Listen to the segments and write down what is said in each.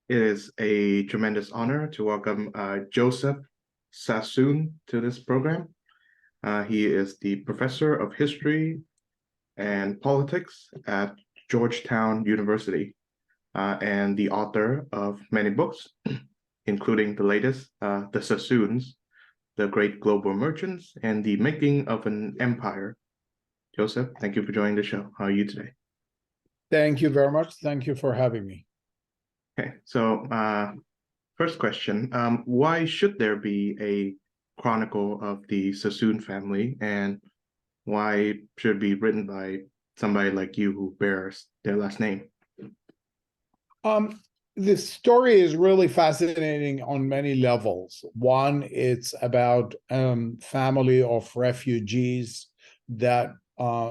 It is a tremendous honor to welcome Joseph Sassoon to this program. He is the professor of history and politics at Georgetown University and the author of many books, including the latest, The Sassoons, The Great Global Merchants, and The Making of an Empire. Joseph, thank you for joining the show. How are you today? Thank you very much. Thank you for having me. Okay, so first question, why should there be a chronicle of the Sassoon family, and why should it be written by somebody like you who bears their last name? The story is really fascinating on many levels. One, it's about family of refugees that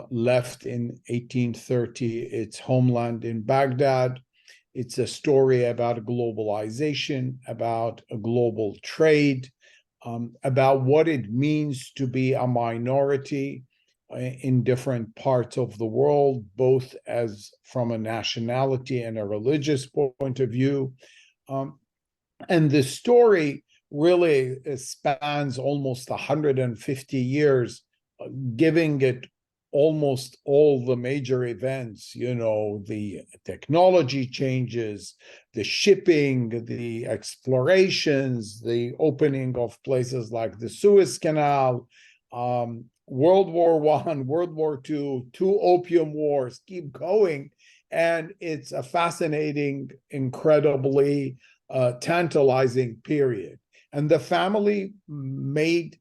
left in 1830 its homeland in Baghdad. It's a story about globalization, about a global trade, about what it means to be a minority in different parts of the world, both as from a nationality and a religious point of view. And the story really spans almost 150 years, giving it almost all the major events, the technology changes, the shipping, the explorations, the opening of places like the Suez Canal, World War I, World War II, two opium wars, keep going. And it's a fascinating, incredibly tantalizing period. And the family made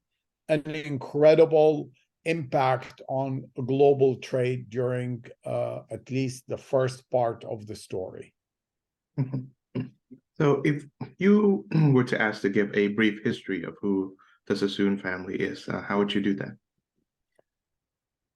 an incredible impact on global trade during at least the first part of the story. So if you were to ask to give a brief history of who the Sassoon family is, how would you do that?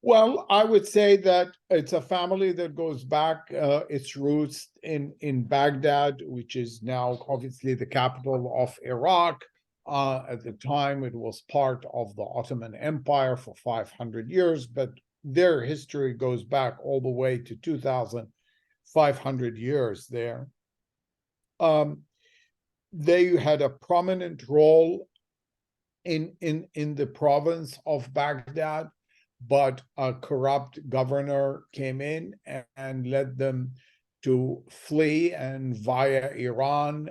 Well, I would say that it's a family that goes back its roots in Baghdad, which is now obviously the capital of Iraq. At the time, it was part of the Ottoman Empire for 500 years, but their history goes back all the way to 2,500 years there. They had a prominent role in the province of Baghdad, but a corrupt governor came in and led them to flee, and via Iran,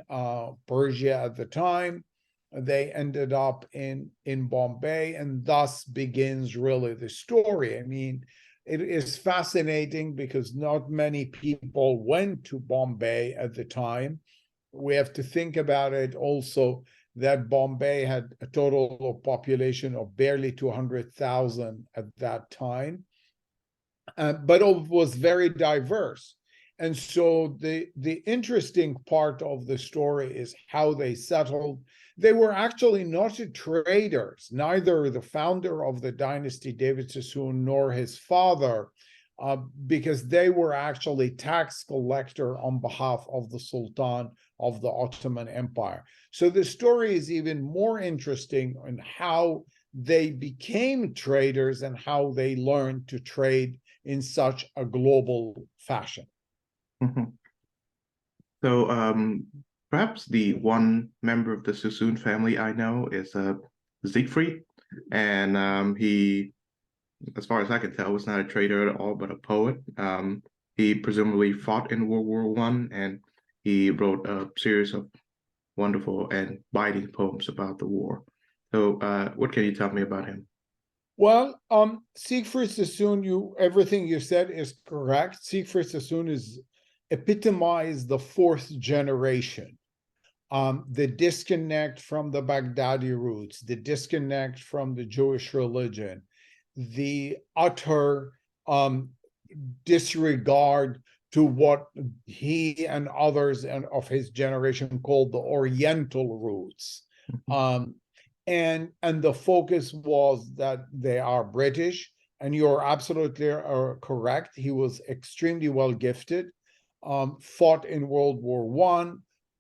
Persia at the time, they ended up in Bombay, and thus begins really the story. I mean, it is fascinating because not many people went to Bombay at the time. We have to think about it also that Bombay had a total population of barely 200,000 at that time, but it was very diverse. And so the interesting part of the story is how they settled. They were actually not traders, neither the founder of the dynasty, David Sassoon, nor his father, because they were actually tax collector on behalf of the Sultan of the Ottoman Empire. So the story is even more interesting in how they became traders and how they learned to trade in such a global fashion. Mm-hmm. So perhaps the one member of the Sassoon family I know is Siegfried, and he, as far as I can tell, was not a trader at all, but a poet. He presumably fought in World War I, and he wrote a series of wonderful and biting poems about the war. So what can you tell me about him? Well, Siegfried Sassoon, everything you said is correct. Siegfried Sassoon is epitomized the fourth generation. The disconnect from the Baghdadi roots, the disconnect from the Jewish religion, the utter disregard to what he and others of his generation called the Oriental roots. And the focus was that they are British, and you're absolutely correct. He was extremely well gifted, fought in World War I,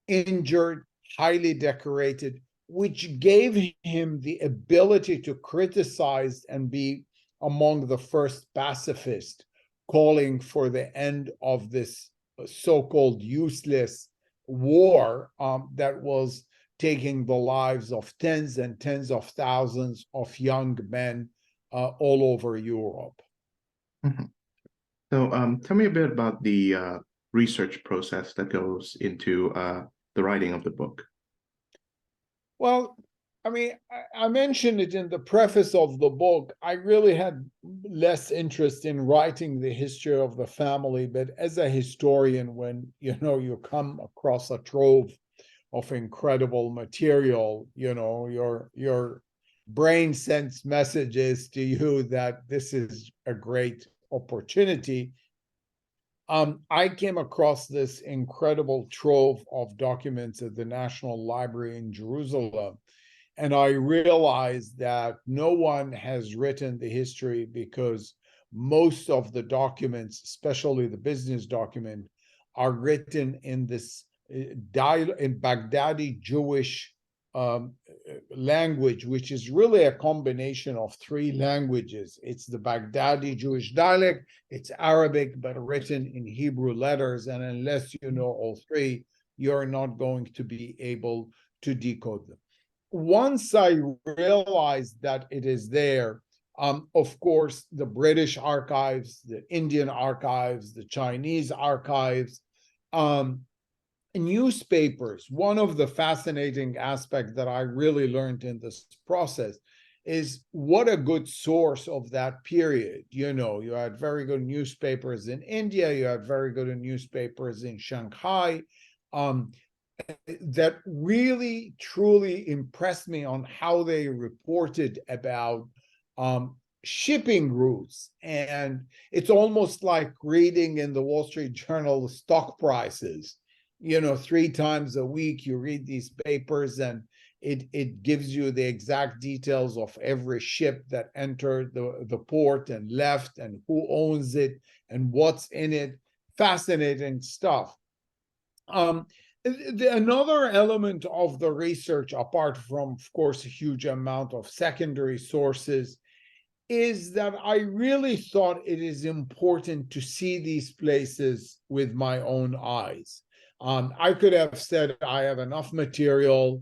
injured, highly decorated, which gave him the ability to criticize and be among the first pacifists, calling for the end of this so-called useless war that was taking the lives of tens and tens of thousands of young men all over Europe. Mhm. So tell me a bit about the research process that goes into the writing of the book. Well, I mean, I mentioned it in the preface of the book. I really had less interest in writing the history of the family, but as a historian, when you come across a trove of incredible material, your brain sends messages to you that this is a great opportunity. I came across this incredible trove of documents at the National Library in Jerusalem, and I realized that no one has written the history because most of the documents, especially the business document, are written in this in Baghdadi Jewish language, which is really a combination of three languages. It's the Baghdadi Jewish dialect, it's Arabic, but written in Hebrew letters. And unless you know all three, you're not going to be able to decode them. Once I realized that it is there, of course, the British archives, the Indian archives, the Chinese archives, newspapers. One of the fascinating aspects that I really learned in this process is what a good source of that period. You had very good newspapers in India, you had very good newspapers in Shanghai. That really truly impressed me on how they reported about shipping routes. And it's almost like reading in the Wall Street Journal stock prices. 3 times a week you read these papers, and it gives you the exact details of every ship that entered the port and left, and who owns it and what's in it. Fascinating stuff. Another element of the research, apart from, of course, a huge amount of secondary sources, is that I really thought it is important to see these places with my own eyes. I could have said, I have enough material,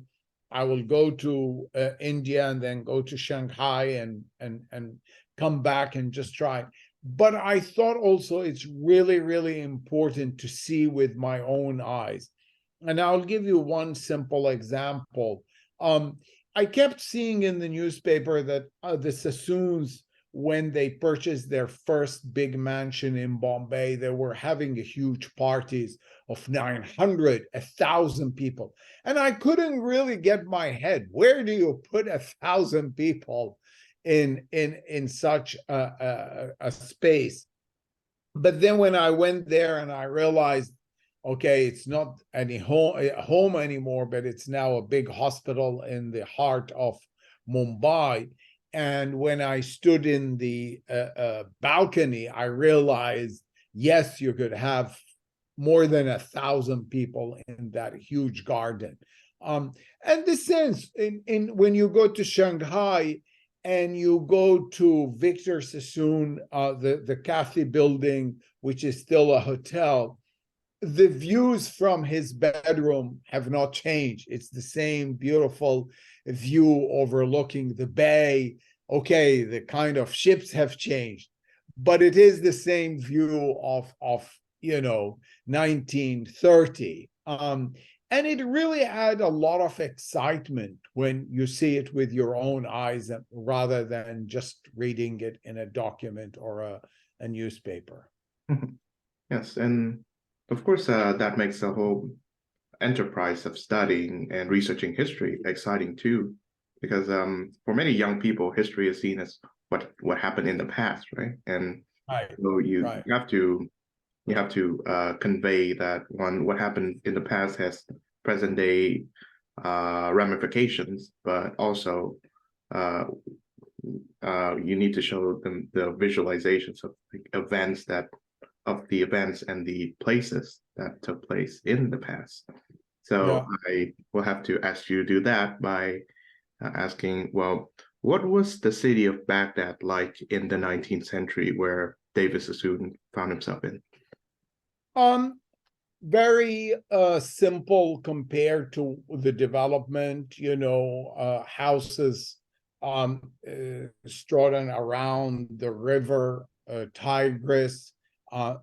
I will go to India and then go to Shanghai and come back and just try. But I thought also it's really, really important to see with my own eyes. And I'll give you one simple example. I kept seeing in the newspaper that the Sassoons, when they purchased their first big mansion in Bombay, they were having huge parties of 900, 1,000 people. And I couldn't really get my head. Where do you put 1,000 people in such a space? But then when I went there and I realized, okay, it's not any home anymore, but it's now a big hospital in the heart of Mumbai. And when I stood in the balcony, I realized, yes, you could have more than 1,000 people in that huge garden. And the sense in when you go to Shanghai and you go to Victor Sassoon, the Cathay building, which is still a hotel, the views from his bedroom have not changed. It's the same beautiful view overlooking the bay. Okay, the kind of ships have changed, but it is the same view of 1930. And it really had a lot of excitement when you see it with your own eyes rather than just reading it in a document or a newspaper. Yes, and of course, that makes the whole enterprise of studying and researching history exciting too, because for many young people, history is seen as what happened in the past, right? And Right, so you right. have to convey that what happened in the past has present day ramifications, but also you need to show them the visualizations of the events and the places that took place in the past. So Yeah. I will have to ask you to do that by asking, well, what was the city of Baghdad like in the 19th century where David Sassoon found himself in? Um, very simple compared to the development, houses strutting around the river Tigris,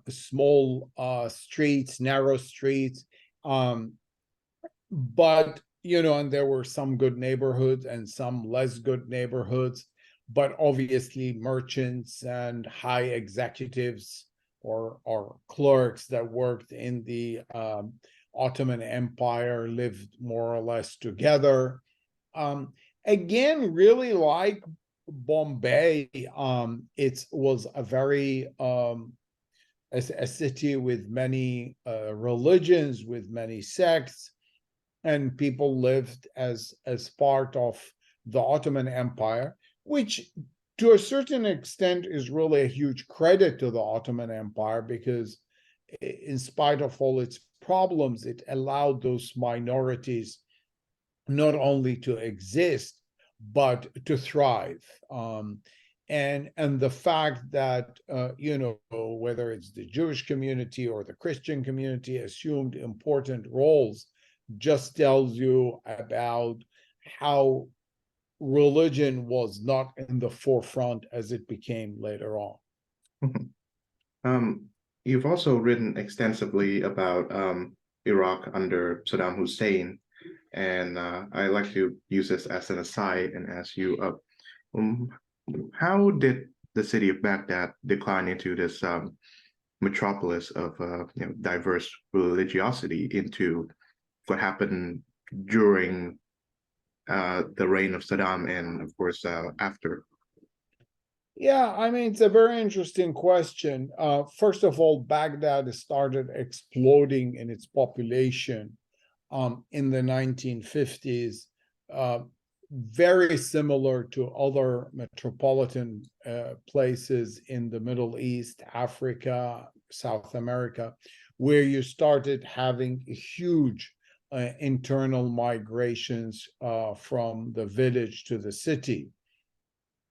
small streets, narrow streets. But, and there were some good neighborhoods and some less good neighborhoods, but obviously merchants and high executives or clerks that worked in the Ottoman Empire lived more or less together. Again, really like Bombay, it was a very a city with many religions, with many sects, and people lived as part of the Ottoman Empire, which to a certain extent is really a huge credit to the Ottoman Empire, because in spite of all its problems, it allowed those minorities not only to exist, but to thrive. And the fact that, whether it's the Jewish community or the Christian community assumed important roles just tells you about how religion was not in the forefront as it became later on. You've also written extensively about Iraq under Saddam Hussein, and I like to use this as an aside and ask you, how did the city of Baghdad decline into this metropolis of diverse religiosity into what happened during the reign of Saddam and, of course, after? Yeah, I mean, it's a very interesting question. First of all, Baghdad started exploding in its population in the 1950s, very similar to other metropolitan places in the Middle East, Africa, South America, where you started having huge internal migrations from the village to the city.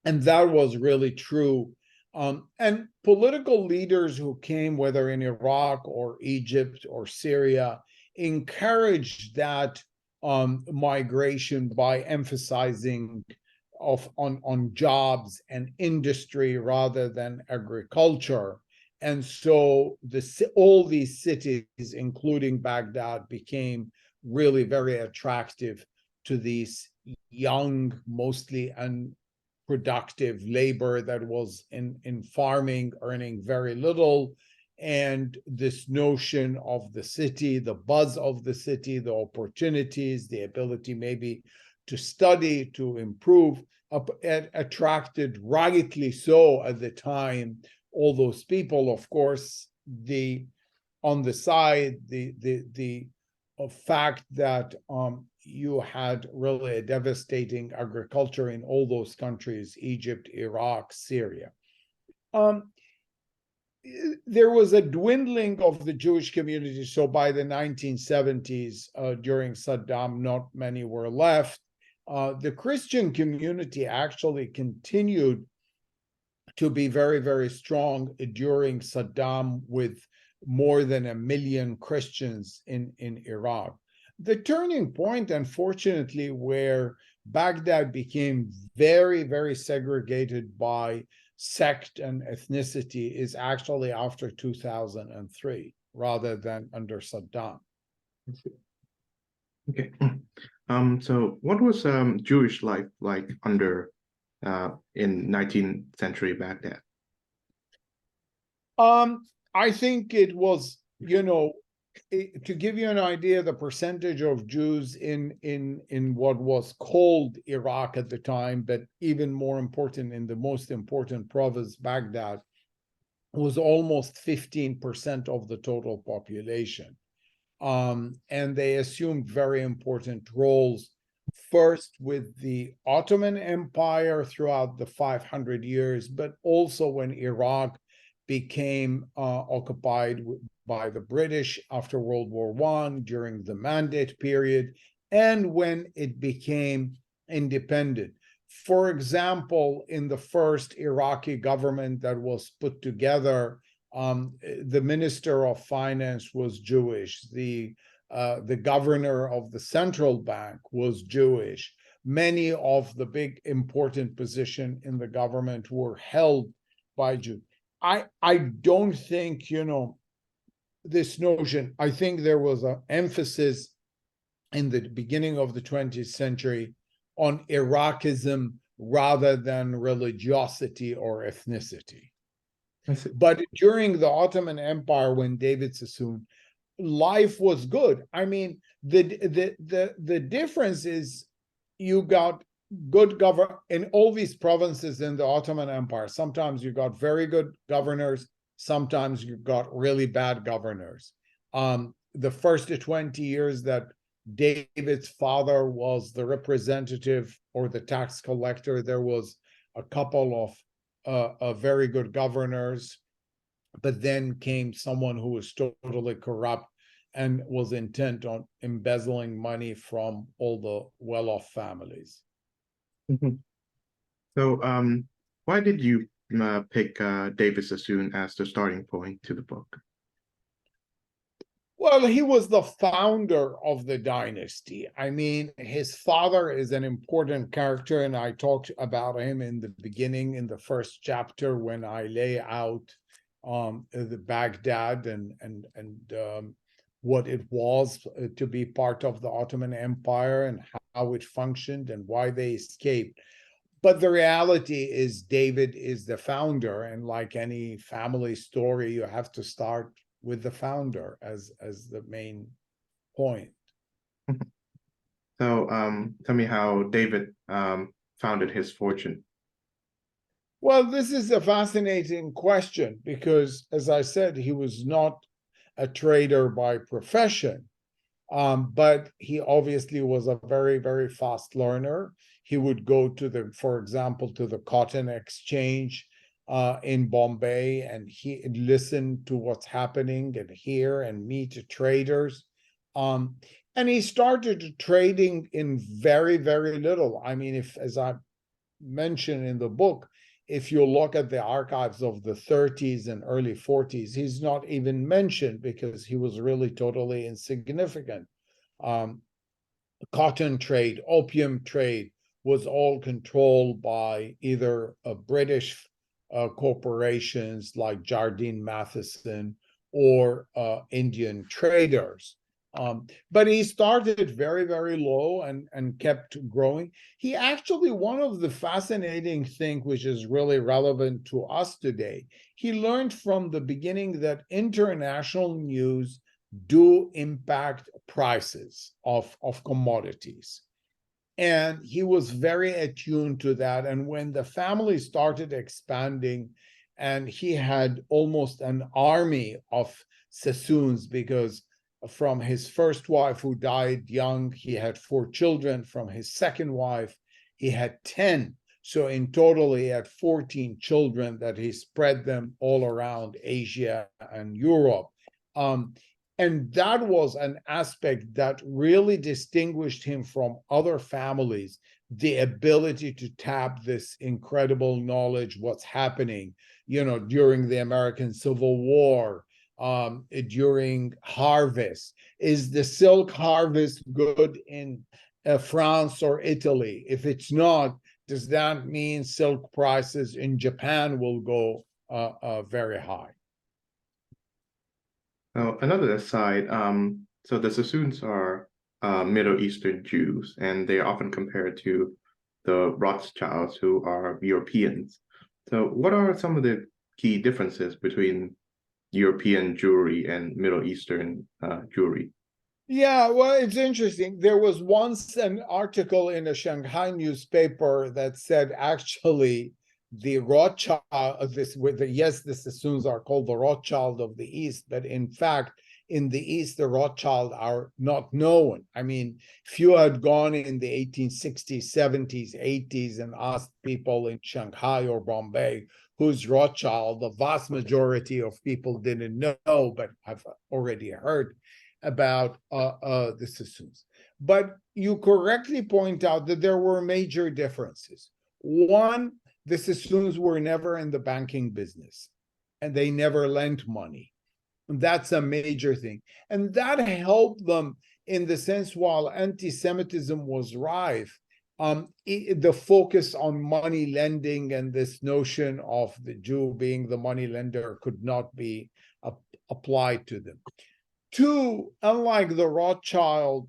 And that was really true. And political leaders who came, whether in Iraq or Egypt or Syria, encouraged that migration by emphasizing on jobs and industry rather than agriculture. And so all these cities, including Baghdad, became really very attractive to these young, mostly unproductive labor that was in farming, earning very little. And this notion of the city, the buzz of the city, the opportunities, the ability maybe to study, to improve, attracted, rightly so at the time, all those people. Of course, on the side, the fact that you had really a devastating agriculture in all those countries, Egypt, Iraq, Syria. There was a dwindling of the Jewish community. So by the 1970s, during Saddam, not many were left. The Christian community actually continued to be very, very strong during Saddam, with more than 1 million Christians in Iraq. The turning point, unfortunately, where Baghdad became very, very segregated by sect and ethnicity is actually after 2003, rather than under Saddam. Okay. So what was Jewish life like under in 19th century Baghdad? I think it was, to give you an idea, the percentage of Jews in what was called Iraq at the time, but even more important, in the most important province, Baghdad, was almost 15% of the total population. And they assumed very important roles, first with the Ottoman Empire throughout the 500 years, but also when Iraq became occupied by the British after World War I, during the Mandate period, and when it became independent. For example, in the first Iraqi government that was put together The Minister of Finance was Jewish. The governor of the central bank was Jewish. Many of the big important positions in the government were held by Jews. I don't think, this notion, I think there was an emphasis in the beginning of the 20th century on Iraqism rather than religiosity or ethnicity. But during the Ottoman Empire, when David Sassoon, life was good. I mean, the difference is you got good government in all these provinces in the Ottoman Empire. Sometimes you got very good governors, sometimes you got really bad governors. The first 20 years that David's father was the representative or the tax collector, there was a couple of very good governors, but then came someone who was totally corrupt and was intent on embezzling money from all the well-off families. Mhm. So, why did you pick David Sassoon as the starting point to the book? Well, he was the founder of the dynasty. I mean, his father is an important character, and I talked about him in the beginning, in the first chapter, when I lay out the Baghdad and what it was to be part of the Ottoman Empire and how it functioned and why they escaped. But the reality is David is the founder, and like any family story, you have to start with the founder as the main point. So, tell me how David founded his fortune. Well, this is a fascinating question because, as I said, he was not a trader by profession, but he obviously was a very, very fast learner. He would go to for example, to the cotton exchange in Bombay, and he listened to what's happening and hear and meet traders. And he started trading in very, very little. I mean, as I mentioned in the book, if you look at the archives of the 30s and early 40s, he's not even mentioned because he was really totally insignificant. Cotton trade, opium trade was all controlled by either British corporations like Jardine Matheson or Indian traders. But he started very, very low and kept growing. He actually, one of the fascinating things, which is really relevant to us today, he learned from the beginning that international news do impact prices of commodities. And he was very attuned to that. And when the family started expanding, and he had almost an army of Sassoons, because from his first wife, who died young, he had 4 children. From his second wife, he had 10. So in total, he had 14 children that he spread them all around Asia and Europe. And that was an aspect that really distinguished him from other families, the ability to tap this incredible knowledge, what's happening, during the American Civil War, during harvest. Is the silk harvest good in France or Italy? If it's not, does that mean silk prices in Japan will go very high? Now, another aside, so the Sassoons are Middle Eastern Jews, and they are often compared to the Rothschilds, who are Europeans. So, what are some of the key differences between European Jewry and Middle Eastern Jewry? Yeah, well, it's interesting. There was once an article in a Shanghai newspaper that said actually the Rothschild of this, yes, the Sassoons are called the Rothschild of the East, but in fact, in the East, the Rothschild are not known. I mean, if you had gone in the 1860s, 70s, 80s and asked people in Shanghai or Bombay who's Rothschild, the vast majority of people didn't know, but have already heard about the Sassoons. But you correctly point out that there were major differences. One, the Sassoons were never in the banking business. and they never lent money. And that's a major thing. And that helped them in the sense while anti-Semitism was rife, the focus on money lending and this notion of the Jew being the money lender could not be applied to them. Two, unlike the Rothschild,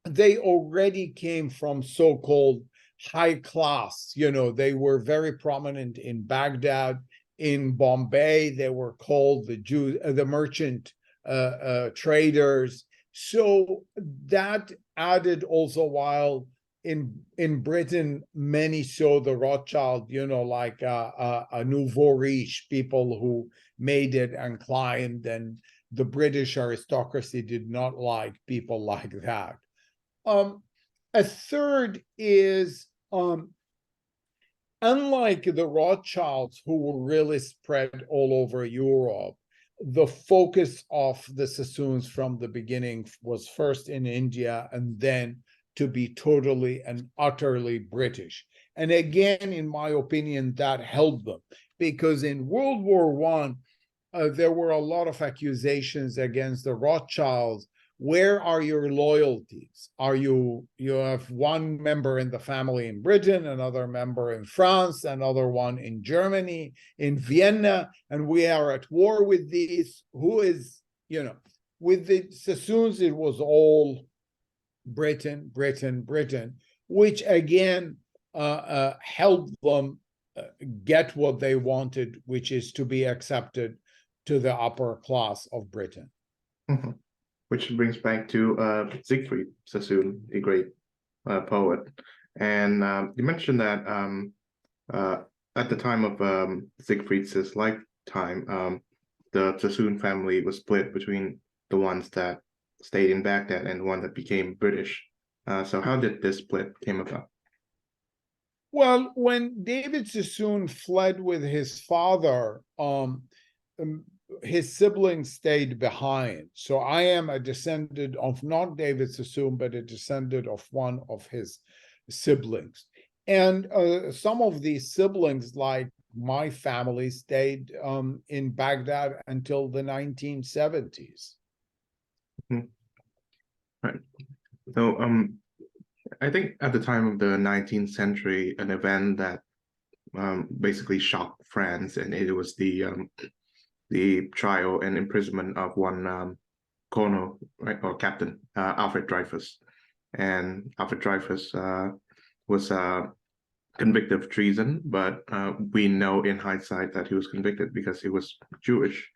they already came from so-called high class. They were very prominent in Baghdad, in Bombay. They were called the merchant traders. So that added also, while in Britain, many saw the Rothschild, like a nouveau riche, people who made it and climbed, and the British aristocracy did not like people like that. A third is, unlike the Rothschilds, who were really spread all over Europe, the focus of the Sassoons from the beginning was first in India and then to be totally and utterly British. And again, in my opinion, that helped them, because in World War I, there were a lot of accusations against the Rothschilds. Where are your loyalties? You have one member in the family in Britain, another member in France, another one in Germany, in Vienna, and we are at war with these. Who is, with the Sassoons, it was all Britain, Britain, Britain, which again helped them get what they wanted, which is to be accepted to the upper class of Britain. Mm-hmm. Which brings back to Siegfried Sassoon, the great poet. And you mentioned that at the time of Siegfried's lifetime, the Sassoon family was split between the ones that stayed in Baghdad and the one that became British. So how did this split came about? Well, when David Sassoon fled with his father, his siblings stayed behind. So I am a descendant of not David Sassoon, but a descendant of one of his siblings. And some of these siblings, like my family, stayed in Baghdad until the 1970s. Mm-hmm. Right. So I think at the time of the 19th century, an event that basically shocked France, and it was the trial and imprisonment of one colonel, right, or captain, Alfred Dreyfus. And Alfred Dreyfus was convicted of treason, but we know in hindsight that he was convicted because he was Jewish.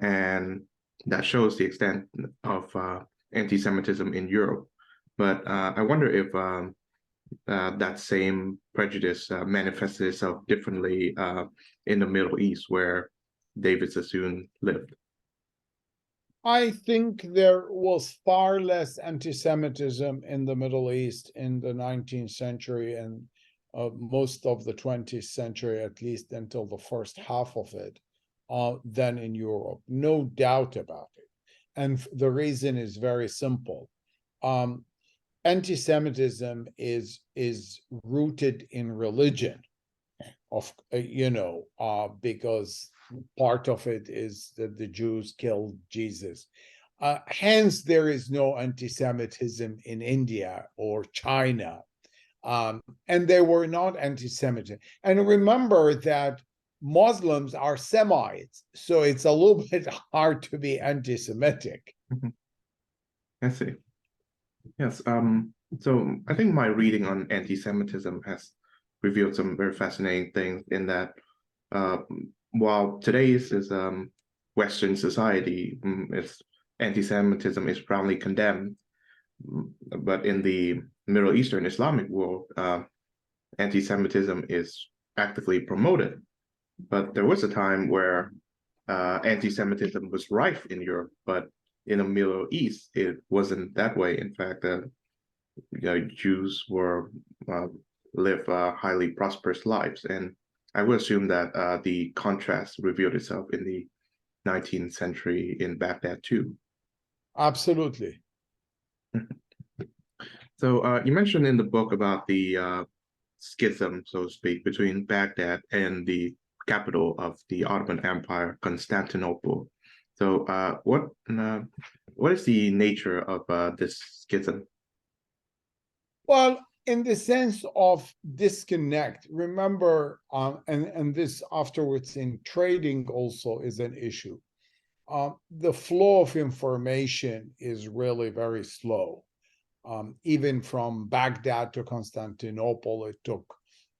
And that shows the extent of anti-Semitism in Europe. But I wonder if that same prejudice manifested itself differently in the Middle East, where David Sassoon lived. I think there was far less anti-Semitism in the Middle East in the 19th century and most of the 20th century, at least until the first half of it, than in Europe. No doubt about it. And the reason is very simple. Anti-Semitism is rooted in religion, because part of it is that the Jews killed Jesus. Hence, there is no anti-Semitism in India or China. And they were not anti-Semitic. And remember that Muslims are Semites, so it's a little bit hard to be anti-Semitic. I see. Yes. So I think my reading on anti-Semitism has revealed some very fascinating things in that while today's is Western society, anti-Semitism is proudly condemned, but in the Middle Eastern Islamic world, anti-Semitism is actively promoted. But there was a time where anti-Semitism was rife in Europe, but in the Middle East, it wasn't that way. In fact, Jews were live highly prosperous lives, and I would assume that the contrast revealed itself in the 19th century in Baghdad too. Absolutely. So you mentioned in the book about the schism, so to speak, between Baghdad and the capital of the Ottoman Empire, Constantinople. So, what is the nature of this schism? Well, in the sense of disconnect, remember, and this afterwards in trading also is an issue. The flow of information is really very slow. Even from Baghdad to Constantinople, it took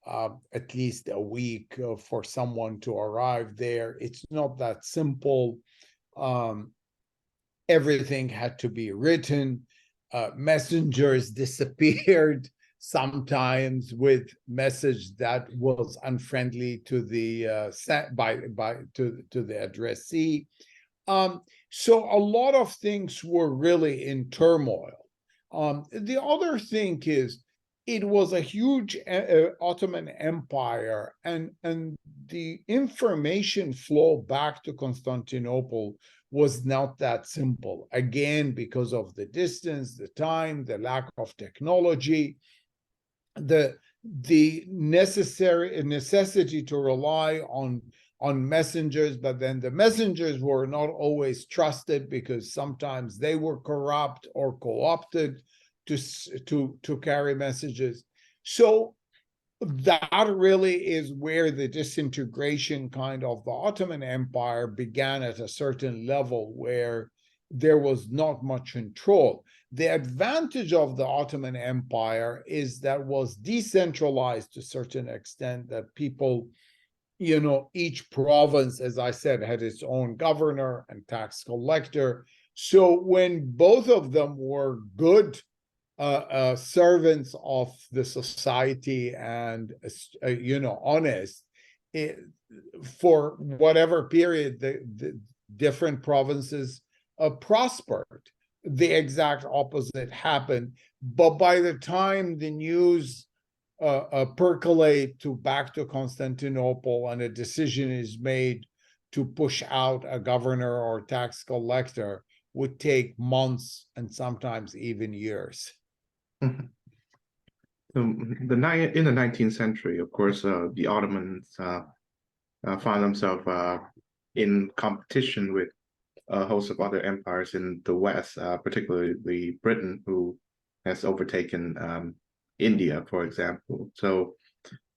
at least a week for someone to arrive there. It's not that simple. Everything had to be written. Messengers disappeared sometimes with message that was unfriendly to the to the addressee. So a lot of things were really in turmoil. The other thing is it was a huge Ottoman Empire, and the information flow back to Constantinople was not that simple. Again, because of the distance, the time, the lack of technology, the necessity to rely on messengers, but then the messengers were not always trusted because sometimes they were corrupt or co-opted to carry messages. So that really is where the disintegration kind of the Ottoman Empire began at a certain level where there was not much control. The advantage of the Ottoman Empire is that was decentralized to a certain extent, that people, each province, as I said, had its own governor and tax collector. So when both of them were good servants of the society and honest, for whatever period the different provinces prospered. The exact opposite happened, but by the time the news percolate back to Constantinople and a decision is made to push out a governor or tax collector, would take months and sometimes even years. So in the 19th century, of course, the Ottomans found themselves in competition with a host of other empires in the West, particularly Britain, who has overtaken India, for example. So,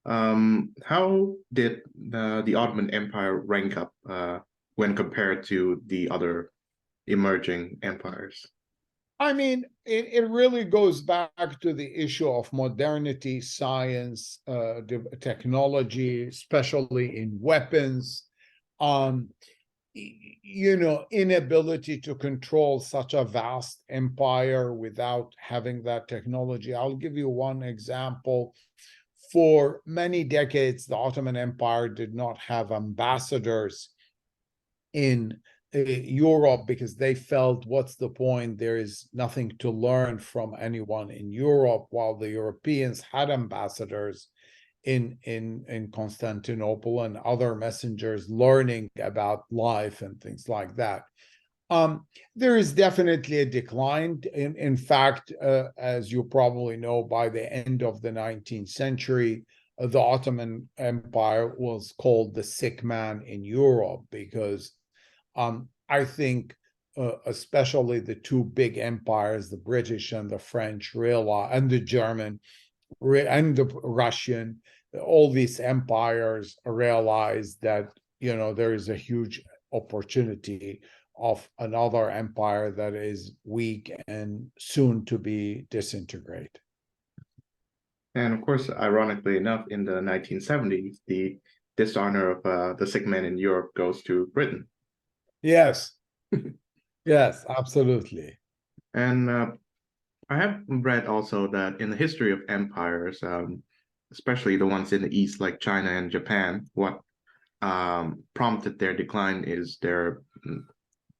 how did the Ottoman Empire rank up when compared to the other emerging empires? I mean, it really goes back to the issue of modernity, science, technology, especially in weapons, inability to control such a vast empire without having that technology. I'll give you one example. For many decades, the Ottoman Empire did not have ambassadors in Europe because they felt, what's the point? There is nothing to learn from anyone in Europe, while the Europeans had ambassadors in Constantinople and other messengers learning about life and things like that. There is definitely a decline. In fact, as you probably know, by the end of the 19th century, the Ottoman Empire was called the sick man in Europe because I think especially the two big empires, the British and the French, and the German and the Russian, all these empires realized that there is a huge opportunity of another empire that is weak and soon to be disintegrate. And of course, ironically enough, in the 1970s, the dishonor of the sick man in Europe goes to Britain. Yes, yes, absolutely. And I have read also that in the history of empires, especially the ones in the East, like China and Japan, what prompted their decline is their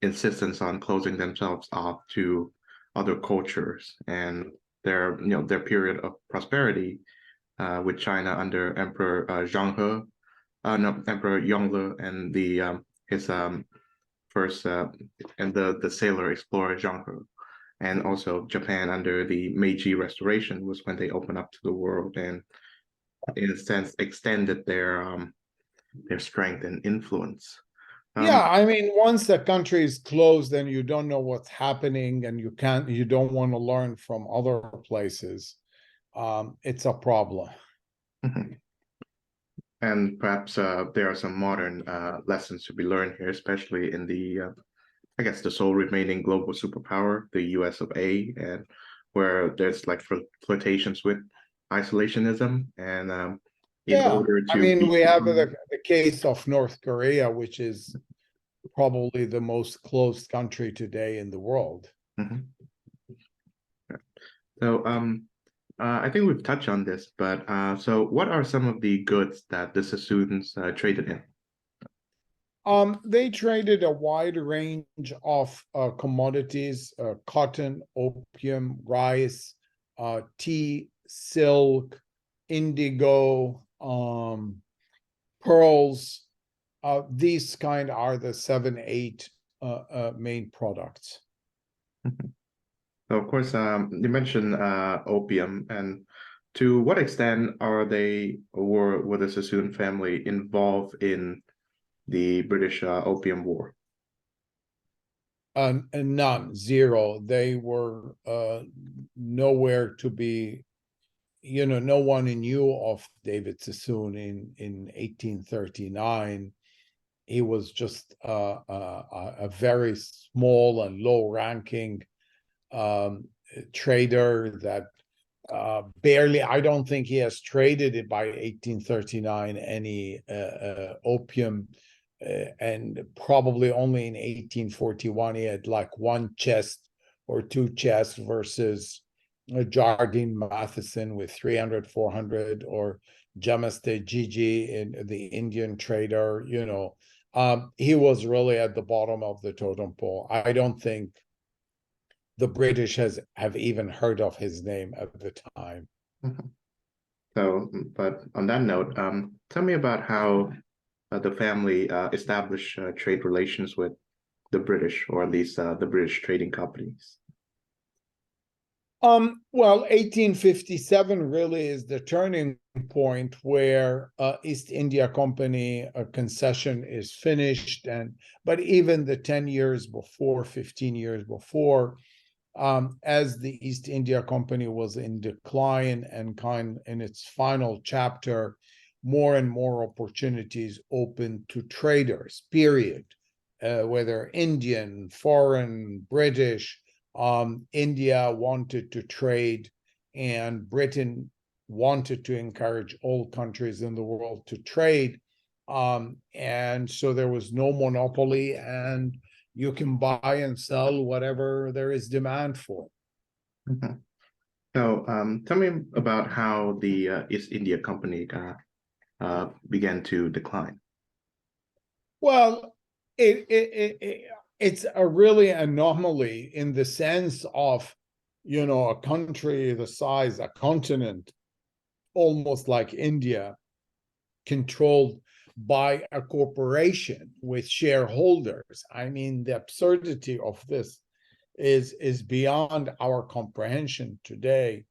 insistence on closing themselves off to other cultures, and their period of prosperity with China under Emperor Zhang no, Emperor Yongle, and his first and the sailor explorer Zhang He, and also Japan under the Meiji Restoration was when they opened up to the world and, in a sense, extended their their strength and influence. Yeah, I mean, once the country is closed and you don't know what's happening and you don't want to learn from other places, it's a problem. Mhm. And perhaps there are some modern lessons to be learned here, especially in I guess, the sole remaining global superpower, the US of A, and where there's like flirtations with isolationism. And in Yeah, order I to mean, be, we have the case of North Korea, which is probably the most closed country today in the world. Mhm. So I think we've touched on this, but so what are some of the goods that the Sassoons traded in? They traded a wide range of commodities, cotton, opium, rice, tea, silk, indigo, pearls. These kind are the 7, 8 main products. Mhm. So of course, you mentioned opium, and to what extent are they or were the Sassoon family involved in the British Opium War? And none, zero. They were nowhere to be. No one knew of David Sassoon in 1839. He was just a very small and low-ranking trader that barely. I don't think he has traded it by 1839 any opium, and probably only in 1841 he had like one chest or two chests versus Jardine Matheson with 300, 400, or Jamaste Gigi in the Indian trader. He was really at the bottom of the totem pole. I don't think the British have even heard of his name at the time. Mhm. So, but on that note, tell me about how the family established trade relations with the British, or at least the British trading companies. Well, 1857 really is the turning point where East India Company concession is finished, but even the 10 years before, 15 years before, as the East India Company was in decline and kind in its final chapter, more and more opportunities open to traders, period. Whether Indian, foreign, British, India wanted to trade, and Britain wanted to encourage all countries in the world to trade. And so there was no monopoly, and you can buy and sell whatever there is demand for. Mhm. So, tell me about how the East India Company began to decline. Well, it's a really anomaly in the sense of, a country the size, a continent, almost like India, controlled by a corporation with shareholders. I mean, the absurdity of this is beyond our comprehension today,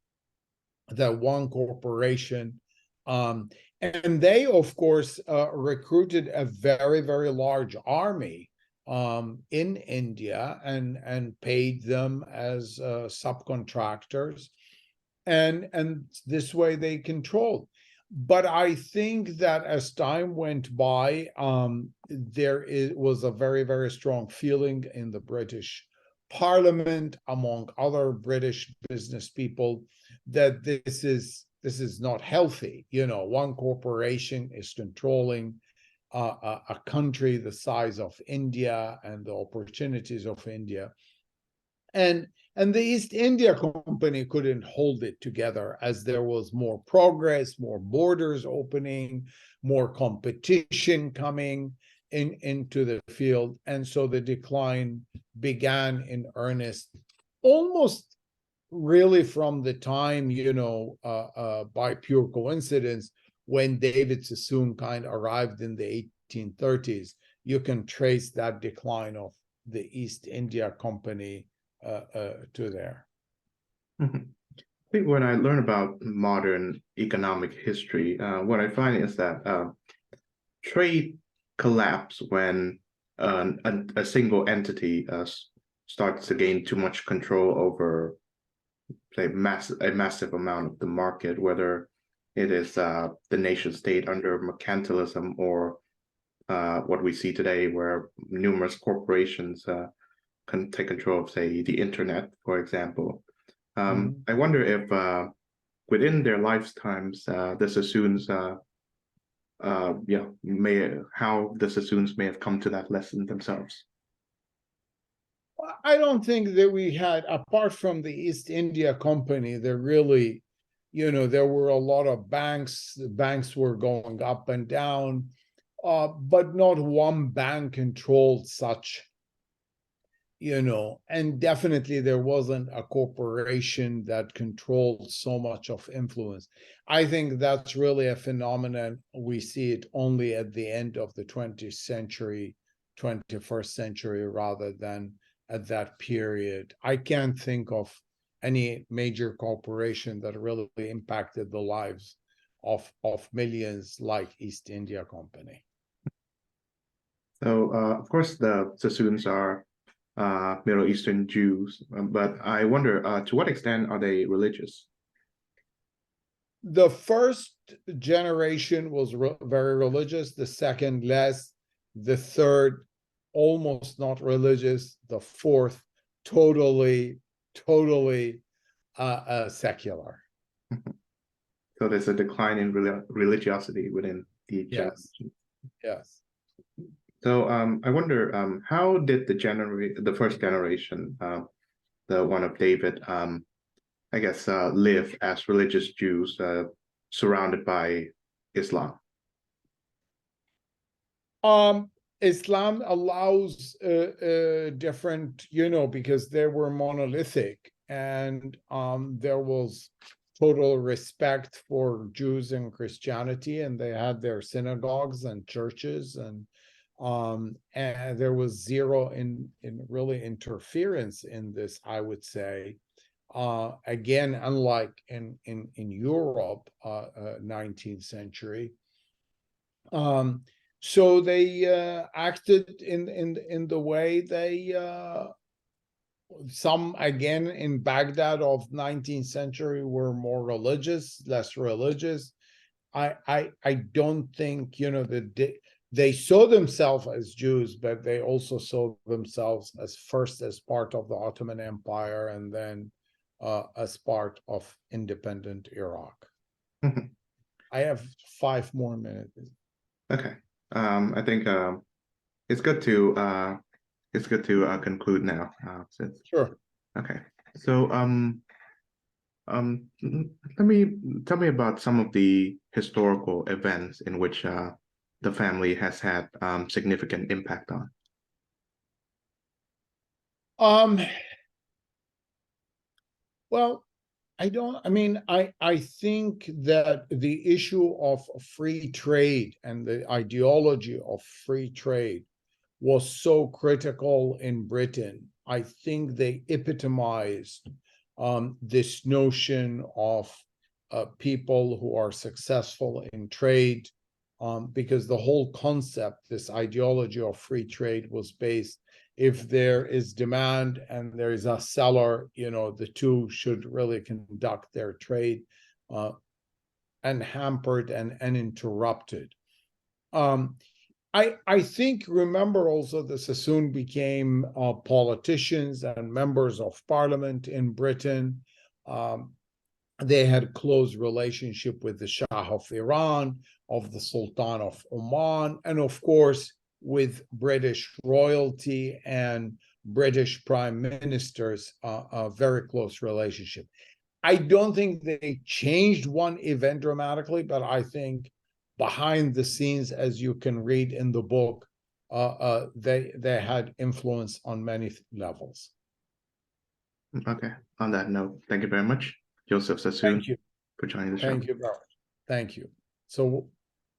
that one corporation, and they of course recruited a very, very large army in India, and paid them as subcontractors, and this way they controlled. But I think that as time went by, was a very, very strong feeling in the British Parliament, among other British business people, that this is not healthy. One corporation is controlling a country the size of India and the opportunities of India, and the East India Company couldn't hold it together, as there was more progress, more borders opening, more competition coming into the field. And so the decline began in earnest, almost really from the time, by pure coincidence, when David Sassoon kind of arrived in the 1830s. You can trace that decline of the East India Company to there. Mhm. I think when I learn about modern economic history, what I find is that trade collapse when a single entity starts to gain too much control over, say, a massive amount of the market, whether it is the nation state under mercantilism or what we see today, where numerous corporations can take control of, say, the internet, for example. I wonder if within their lifetimes, the Sassoons, how the Sassoons may have come to that lesson themselves. I don't think that we had, apart from the East India Company, there really, there were a lot of banks. The banks were going up and down, but not one bank controlled such, and definitely there wasn't a corporation that controlled so much of influence. I think that's really a phenomenon. We see it only at the end of the 20th century, 21st century, rather than at that period. I can't think of any major corporation that really impacted the lives of millions like East India Company. So, of course, the Sassoons are Middle Eastern Jews, but I wonder, to what extent are they religious? The first generation was very religious, the second less, the third almost not religious, the fourth totally secular. So there's a decline in religiosity within the generation. Yes. So I wonder, how did the first generation, the one of David, I guess, live as religious Jews surrounded by Islam? Islam allows different, because they were monolithic, and there was total respect for Jews and Christianity, and they had their synagogues and churches, and there was zero in really interference in this, I would say. Again, unlike in Europe, 19th century. So they acted in the way they some, again, in Baghdad of 19th century were more religious, less religious. I don't think, that they saw themselves as Jews, but they also saw themselves as first as part of the Ottoman Empire, and then as part of independent Iraq. I have 5 more minutes. Okay. I think it's good to conclude now. Sure. Okay. So tell me about some of the historical events in which the family has had significant impact on. Well, I think that the issue of free trade and the ideology of free trade was so critical in Britain. I think they epitomized this notion of people who are successful in trade, because the whole concept, this ideology of free trade, was based, if there is demand and there is a seller, the two should really conduct their trade unhampered and uninterrupted. I think, remember also, the Sassoon became politicians and members of parliament in Britain. They had close relationship with the Shah of Iran, of the Sultan of Oman, and of course with British royalty and British prime ministers, a very close relationship. I don't think they changed one event dramatically, but I think behind the scenes, as you can read in the book, they had influence on many levels. Okay. On that note, thank you very much, Joseph Sassoon, for joining the show. Thank you very much. Thank you. So